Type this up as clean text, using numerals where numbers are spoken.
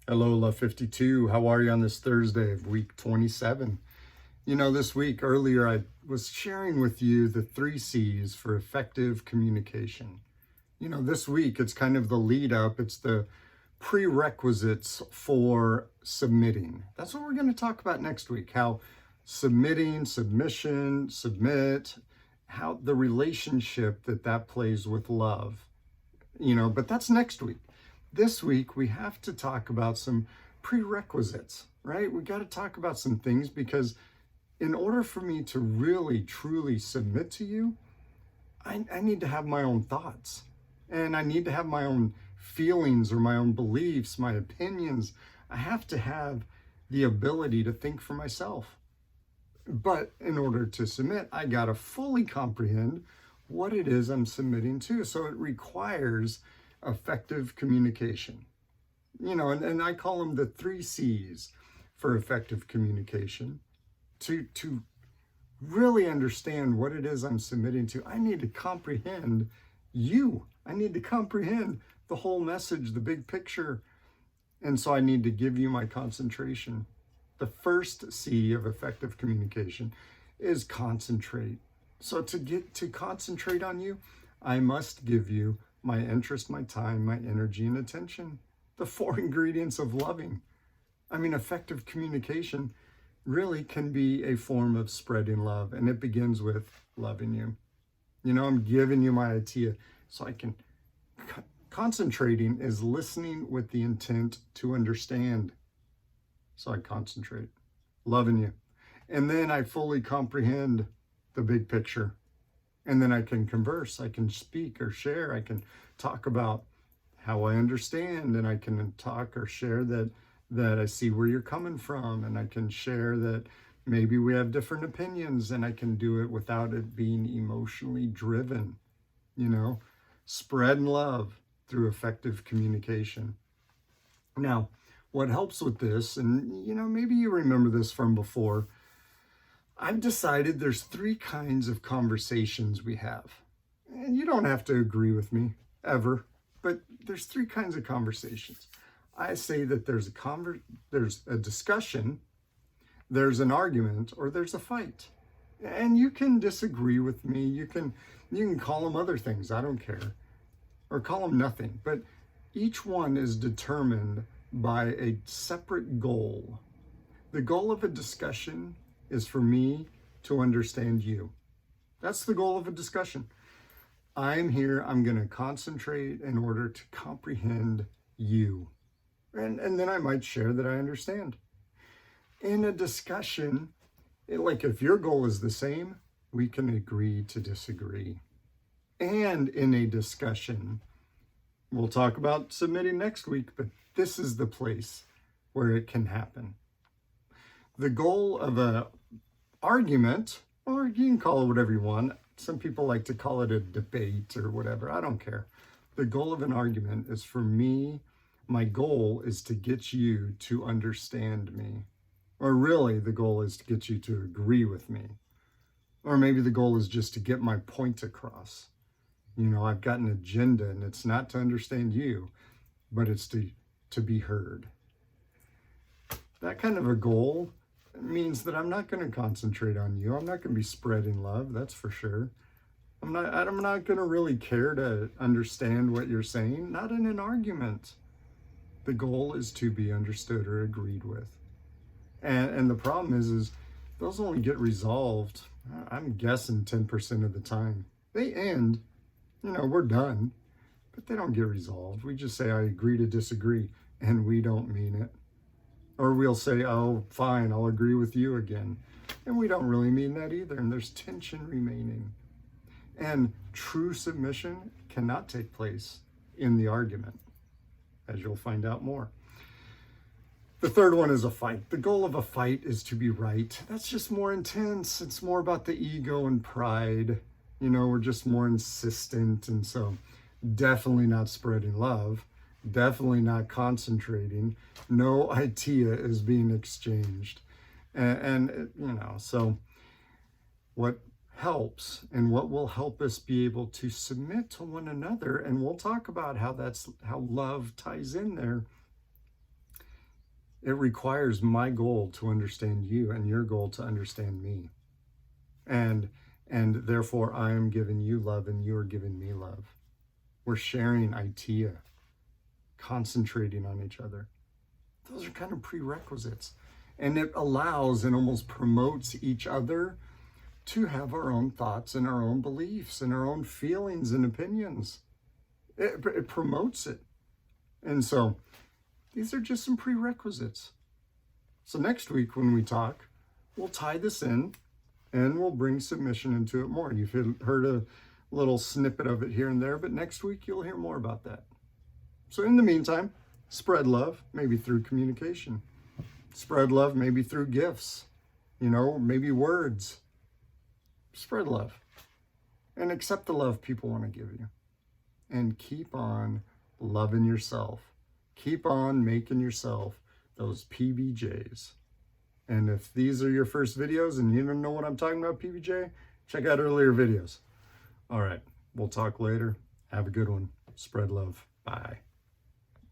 Hello, Love 52. How are you on this Thursday of week 27? This week earlier, I was sharing with you the 3 C's for effective communication. This week, it's kind of the lead up, it's the prerequisites for submitting. That's what we're going to talk about next week. How submitting, submission, submit, how the relationship that plays with love. But that's next week. This week, we have to talk about some prerequisites, right? We got to talk about some things because in order for me to really, truly submit to you, I need to have my own thoughts and I need to have my own feelings or my own beliefs, my opinions. I have to have the ability to think for myself. But in order to submit, I got to fully comprehend what it is I'm submitting to. So it requires effective communication. And I call them the 3 C's for effective communication. To really understand what it is I'm submitting to, I need to comprehend you. I need to comprehend the whole message, the big picture. And so I need to give you my concentration. The first C of effective communication is concentrate. So to get to concentrate on you, I must give you my interest, my time, my energy, and attention. The 4 ingredients of loving. Effective communication really can be a form of spreading love, and it begins with loving you. I'm giving you my idea so I can. Concentrating is listening with the intent to understand. So I concentrate, loving you. And then I fully comprehend the big picture. And then I can converse, I can speak or share, I can talk about how I understand, and I can talk or share that I see where you're coming from, and I can share that maybe we have different opinions, and I can do it without it being emotionally driven, spreading love through effective communication. Now, what helps with this, and maybe you remember this from before, I've decided there's 3 kinds of conversations we have. And you don't have to agree with me, ever, but there's 3 kinds of conversations. I say that there's a discussion, there's an argument, or there's a fight. And you can disagree with me, you can call them other things, I don't care, or call them nothing, but each one is determined by a separate goal. The goal of a discussion is for me to understand you. That's the goal of a discussion. I'm here, I'm going to concentrate in order to comprehend you. And then I might share that I understand. In a discussion, like if your goal is the same, we can agree to disagree. And in a discussion, we'll talk about submitting next week, but this is the place where it can happen. The goal of an argument, or you can call it whatever you want. Some people like to call it a debate or whatever. I don't care. The goal of an argument is for me, my goal is to get you to understand me. Or really, the goal is to get you to agree with me. Or maybe the goal is just to get my point across. I've got an agenda, and it's not to understand you, but it's to be heard. That kind of a goal means that I'm not going to concentrate on you. I'm not going to be spreading love, that's for sure. I'm not going to really care to understand what you're saying, not in an argument. The goal is to be understood or agreed with. And the problem is those only get resolved, I'm guessing 10% of the time. They end, we're done, but they don't get resolved. We just say, I agree to disagree, and we don't mean it. Or we'll say, oh, fine, I'll agree with you again. And we don't really mean that either, and there's tension remaining. And true submission cannot take place in the argument, as you'll find out more. The third one is a fight. The goal of a fight is to be right. That's just more intense. It's more about the ego and pride. We're just more insistent, and so definitely not spreading love. Definitely not concentrating. No idea is being exchanged. So what helps and what will help us be able to submit to one another, and we'll talk about how love ties in there, It requires my goal to understand you and your goal to understand me. And therefore I am giving you love and you are giving me love. We're sharing idea, concentrating on each other. Those are kind of prerequisites. And it allows and almost promotes each other to have our own thoughts and our own beliefs and our own feelings and opinions. It promotes it. And so these are just some prerequisites. So next week when we talk, we'll tie this in and we'll bring submission into it more. You've heard a little snippet of it here and there, but next week you'll hear more about that. So in the meantime, spread love, maybe through communication. Spread love maybe through gifts, maybe words. Spread love and accept the love people want to give you. And keep on loving yourself. Keep on making yourself those PBJs. And if these are your first videos and you don't know what I'm talking about, PBJ, check out earlier videos. All right, we'll talk later. Have a good one. Spread love. Bye.